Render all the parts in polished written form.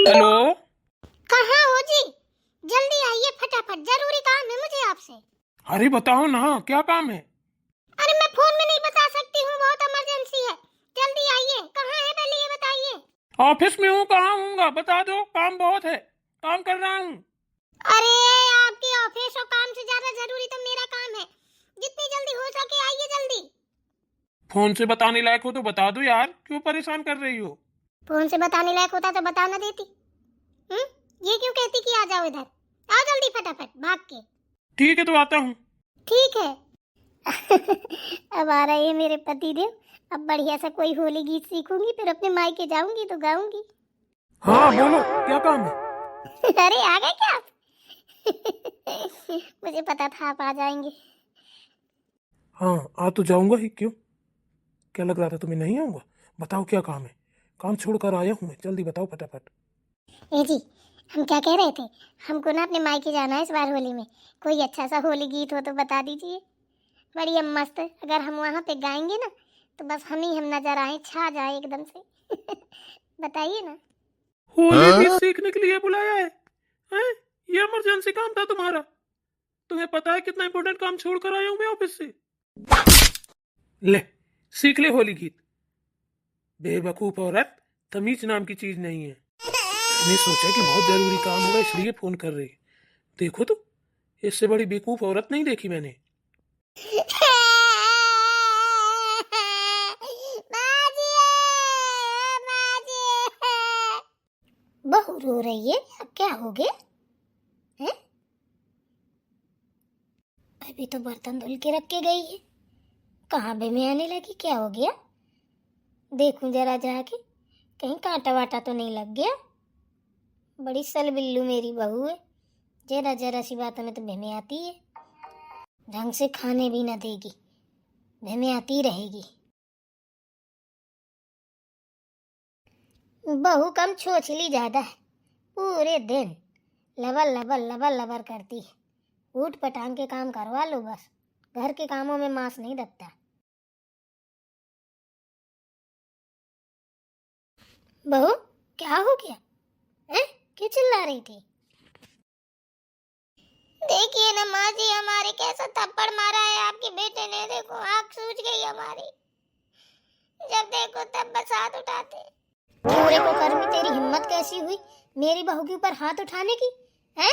Hello. कहाँ हो जी? जल्दी आइए फटाफट, जरूरी काम है मुझे आपसे। अरे बताओ ना, क्या काम है? अरे मैं फोन में नहीं बता सकती हूँ, बहुत इमरजेंसी है। जल्दी आइए, कहाँ है पहले ये बताइए। ऑफिस में हूँ, कहाँ हूँगा बता दो, काम बहुत है, काम कर रहा हूँ। अरे आपके ऑफिस और काम से ज्यादा जरूरी तो मेरा काम है। जितनी जल्दी हो सके आइए जल्दी। फोन से बताने लायक हो तो बता दो यार, क्यों परेशान कर रही हो? फोन से बताने लायक होता तो बता ना देती। हम्म, ये क्यों कहती कि आ जाओ इधर। आओ जल्दी फटाफट भाग के। ठीक है तो आता हूँ। ठीक है। अब आ रहे हैं मेरे पति देव। अब बढ़िया सा कोई होली गीत सीखूंगी, फिर अपने मायके जाऊंगी तो गाऊंगी। हाँ बोलो, क्या काम है? अरे आ गए क्या आप? मुझे पता था आप आ जाएंगे। हाँ आ तो जाऊंगा ही, क्यों? क्या लग रहा था तुम्हें नहीं आऊंगा? बताओ क्या काम है, काम छोड़कर आया हूँ मैं, जल्दी बताओ फटाफट। ए जी, हम क्या कह रहे थे, हमको ना अपने मायके जाना है इस बार होली में। कोई अच्छा सा होली गीत हो तो बता दीजिए। बढ़िया मस्त, अगर हम वहाँ पे गाएंगे ना तो बस हम ही हम नजर आए, छा जाए एकदम से। बताइए ना। होली गीत सीखने के लिए बुलाया है? हैं? ये इमरजेंसी काम था तुम्हारा? तुम्हें पता है कितना इंपॉर्टेंट काम छोड़कर आया हूँ मैं ऑफिस से। ले, सीख ले होली गीत। बेवकूफ औरत, तमीज नाम की चीज नहीं है। मैंने सोचा कि बहुत जरूरी काम होगा इसलिए फोन कर रही। देखो तो, इससे बड़ी बेवकूफ औरत नहीं देखी मैंने। बहू रो रही है, अब क्या हो गया है? अभी तो बर्तन धुल के रख के गई है, कहाँ बे में आने लगी, क्या हो गया? देखूं जरा जाके, कहीं कांटा वाटा तो नहीं लग गया। बड़ी सलबिल्लू मेरी बहू है, जरा जरा सी बातों में तो बहमे आती है। ढंग से खाने भी न देगी, बहमे आती रहेगी। बहू कम छोछली ज्यादा है, पूरे दिन लबर लबर लबर लबर करती है। ऊट पटांग के काम करवा लो बस, घर के कामों में मांस नहीं दबता। बहू क्या हो गया है? क्यों चिल्ला रही थी? देखिए ना माँ जी, हमारे कैसा थप्पड़ मारा है आपके बेटे ने, देखो आँख सूज गई हमारी। जब देखो तब बस हाथ उठाते। पूरे को कर्मी, तेरी हिम्मत कैसी हुई मेरी बहू के ऊपर हाथ उठाने की? हैं?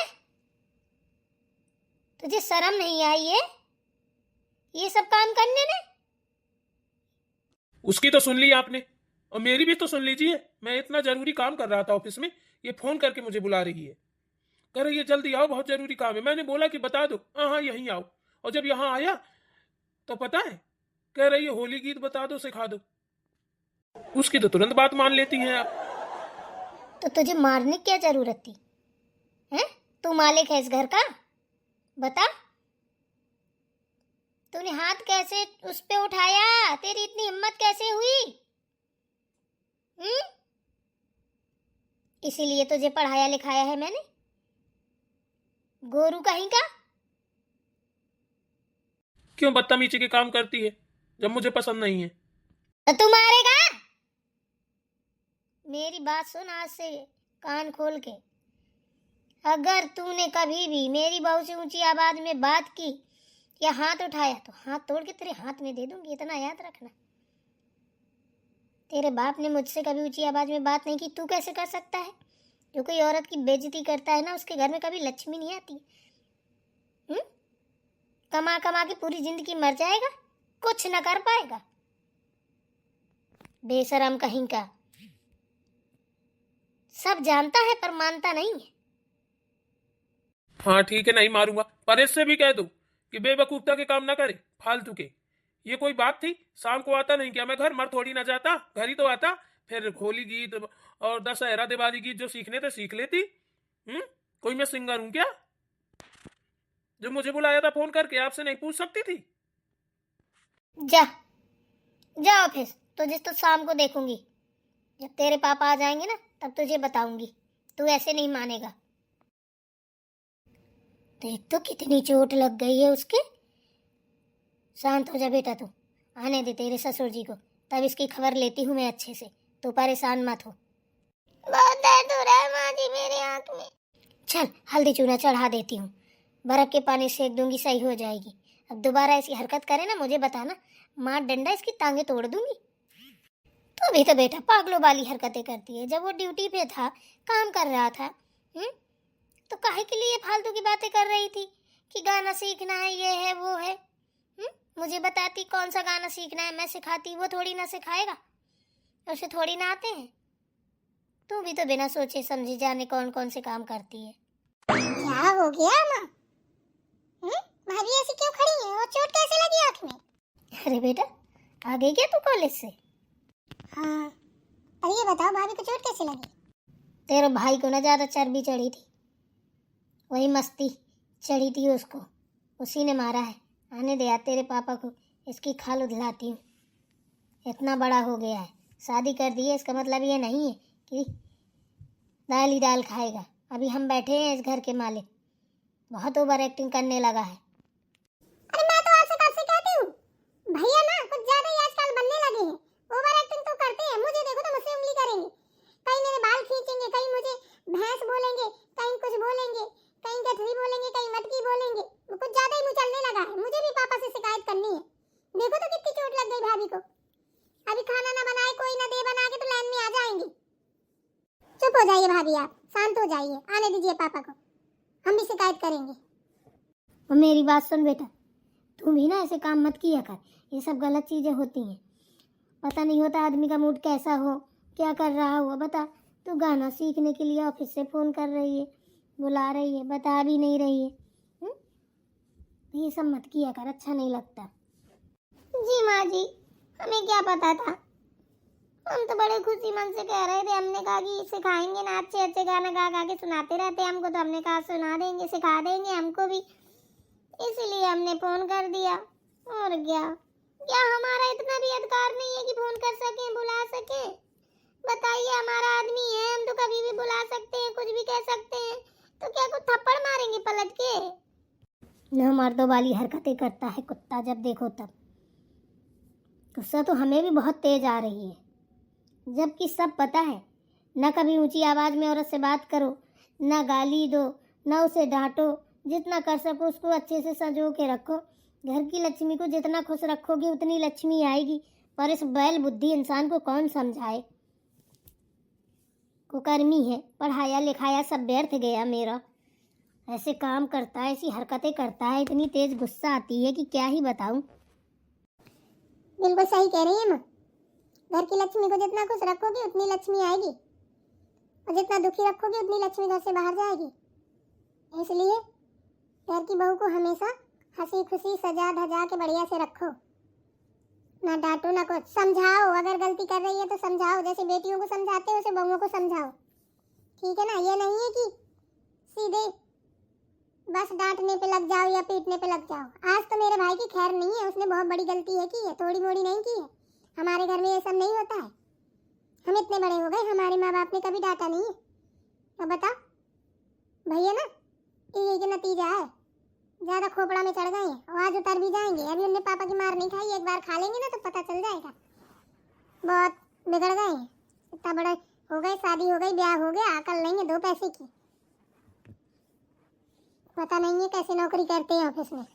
तुझे शर्म नहीं आई है ये सब काम करने में? उसकी तो सुन ली आपने, और मेरी भी तो सुन लीजिए। मैं इतना जरूरी काम कर रहा था ऑफिस में, ये फोन करके मुझे बुला रही है। कह रही है जल्दी आओ, बहुत जरूरी काम है। मैंने बोला कि बता दो, हाँ हाँ यहीं आओ। और जब यहाँ आया तो पता है, कह रही है होली गीत बता दो, सिखा दो। उसकी तो तुरंत बात मान लेती हैं आप। तो तुझे मारने की क्या जरूरत थी? हैं? तू मालिक है इस घर का, बता। तूने हाथ कैसे उस पे उठाया, तेरी इतनी हिम्मत कैसे हुई? हम्म, इसीलिए तुझे पढ़ाया लिखाया है मैंने, गोरू कहीं का। क्यों बदतमीजी के काम करती है जब मुझे पसंद नहीं है? तो तू मारेगा? मेरी बात सुन आज से, कान खोल के। अगर तूने कभी भी मेरी बहू से ऊंची आवाज में बात की या हाथ उठाया तो हाथ तोड़ के तेरे हाथ में दे दूंगी, इतना याद रखना। तेरे बाप ने मुझसे कभी ऊंची आवाज में बात नहीं की, तू कैसे कर सकता है? जो कोई औरत की बेइज्जती करता है ना, उसके घर में कभी लक्ष्मी नहीं आती। हम्म, कमा कमा के पूरी जिंदगी मर जाएगा, कुछ न कर पाएगा। बेशरम कहीं का, सब जानता है पर मानता नहीं है। हाँ ठीक है, नहीं मारूंगा, पर इससे भी कह दो कि बेवकूफता के काम ना करे, फालतू के। ये कोई बात थी? शाम को आता नहीं क्या मैं घर? मर थोड़ी ना जाता, घर ही तो आता। फिर होली गीत और दशहरा दिवाली गीत जो सीखने थे सीख लेती। कोई मैं सिंगर हूं क्या जो मुझे बुलाया था फोन करके? आपसे नहीं पूछ सकती थी? जा, जा ऑफिस, तुझे तो शाम को देखूंगी। जब तेरे पापा आ जाएंगे ना तब तुझे बताऊंगी, तू ऐसे नहीं मानेगा। देख तो कितनी चोट लग गई है उसके। शांत हो जा बेटा तू, आने दे तेरे ससुर जी को, तब इसकी खबर लेती हूँ मैं अच्छे से। तू परेशान मत हो। बहुत दर्द हो रहा है माँ चल हल्दी चूना चढ़ा देती हूँ, बर्फ के पानी सेक दूंगी, सही हो जाएगी। अब दोबारा ऐसी हरकत करे ना मुझे बताना, मार डंडा इसकी टांगे तोड़ दूंगी। तो भी तो बेटा पागलों वाली हरकतें करती है। जब वो ड्यूटी पे था, काम कर रहा था, तो काहे के लिए फालतू की बातें कर रही थी कि गाना सीखना है, ये है वो है। मुझे बताती कौन सा गाना सीखना है, मैं सिखाती, वो थोड़ी ना सिखाएगा, उसे थोड़ी ना आते हैं। तू भी तो बिना सोचे समझे जाने कौन कौन से काम करती है। क्या हो गया माँ? भाभी ऐसी क्यों खड़ी है और चोट कैसे लगी आँख में? अरे बेटा आ गई क्या तू कॉलेज से? हाँ, अब ये बताओ भाभी को चोट कैसे लगी? तेरे भाई को ना ज्यादा चर्बी चढ़ी थी, वही मस्ती चढ़ी थी उसको, उसी ने मारा है। आने दे यार तेरे पापा को, इसकी खाल उधलाती हूँ। इतना बड़ा हो गया है, शादी कर दी है, इसका मतलब ये नहीं है कि दाल ही दाल खाएगा। अभी हम बैठे हैं इस घर के मालिक, बहुत ओवर एक्टिंग करने लगा है। अरे मैं तो आपसे कब से कहती हूँ, भैया ना कुछ ज्यादा ही आजकल बनने लगे हैं। ओवर एक्टिंग तो करते हैं, मुझे देखो तो मुझसे उंगली करेंगे, कहीं मेरे बाल खींचेंगे, कहीं मुझे भैंस बोलेंगे, कहीं कुछ बोलेंगे, कहीं गठरी बोलेंगे, कहीं मटकी बोलेंगे। कुछ ज्यादा ही मुँह चलने लगा है, मुझे भी पापा से शिकायत करनी है। देखो तो कितनी चोट लग गई भाभी को। अभी खाना ना बनाए कोई ना दे बना के तो लाइन में आ जाएंगी। चुप हो जाइए भाभी, आप शांत हो जाइए, आने दीजिए पापा को, हम भी शिकायत करेंगे। और मेरी बात सुन बेटा, तू भी ना ऐसे काम मत किया कर, ये सब गलत चीजें होती हैं। पता नहीं होता आदमी का मूड कैसा हो, क्या कर रहा हो। बता, तू गाना सीखने के लिए ऑफिस से फोन कर रही है, बुला रही है, बता भी नहीं रही है। ये सब मत किया कर, अच्छा नहीं लगता। जी माँ जी, हमें क्या पता था, हम तो बड़े खुशी मन से कह रहे थे। हमने कहा कि सिखाएंगे ना, अच्छे अच्छे गाना गा गा के सुनाते रहते हमको, तो हमने कहा सुना देंगे, सिखा देंगे हमको भी, इसीलिए हमने फोन कर दिया। और क्या हमारा इतना भी अधिकार नहीं है कि फोन कर सकें, बुला सकें? बताइए, हमारा आदमी है, हम तो कभी भी बुला सकते हैं, कुछ भी कह सकते हैं, तो क्या कुछ थप्पड़ मारेंगे पलट के? न मर्दों वाली हरकतें करता है कुत्ता, जब देखो तब। गुस्सा तो हमें भी बहुत तेज आ रही है, जबकि सब पता है। न कभी ऊंची आवाज में औरत से बात करो, न गाली दो, न उसे डांटो, जितना कर सको उसको अच्छे से संजो के रखो। घर की लक्ष्मी को जितना खुश रखोगे उतनी लक्ष्मी आएगी, पर इस बैल बुद्धि इंसान को कौन समझाए। कुकर्मी है, पढ़ाया लिखाया सब व्यर्थ गया मेरा। ऐसे काम करता है, ऐसी हरकतें करता है, इतनी तेज गुस्सा आती है कि क्या ही बताऊं। बिल्कुल सही कह रही है माँ, घर की लक्ष्मी को जितना खुश रखोगे उतनी लक्ष्मी आएगी, और जितना दुखी रखोगे उतनी लक्ष्मी घर से बाहर जाएगी। इसलिए घर की बहू को हमेशा हंसी खुशी सजा धजा के बढ़िया से रखो, ना डांटो ना कुछ, समझाओ। अगर गलती कर रही है तो समझाओ, जैसे बेटियों को समझाते हो उसे बहुओं को समझाओ, ठीक है ना? ये नहीं है कि सीधे बस डांटने पे लग जाओ या पीटने पे लग जाओ। आज तो मेरे भाई की खैर नहीं है, उसने बहुत बड़ी गलती है की है, थोड़ी मोड़ी नहीं की है। हमारे घर में ये सब नहीं होता है, हम इतने बड़े हो गए, हमारे माँ बाप ने कभी डांटा नहीं है। अब बता भैया ना, ये नतीजा है, ज्यादा खोपड़ा में चढ़ गए हैं और आज उतर भी जाएंगे। अभी उनने पापा की मार नहीं खाई, एक बार खा लेंगे ना तो पता चल जाएगा। बहुत बिगड़ गए हैं, इतना बड़ा हो गए, शादी हो गई, ब्याह हो गया, अकल नहीं है दो पैसे की। पता नहीं है कैसे नौकरी करते हैं ऑफिस में।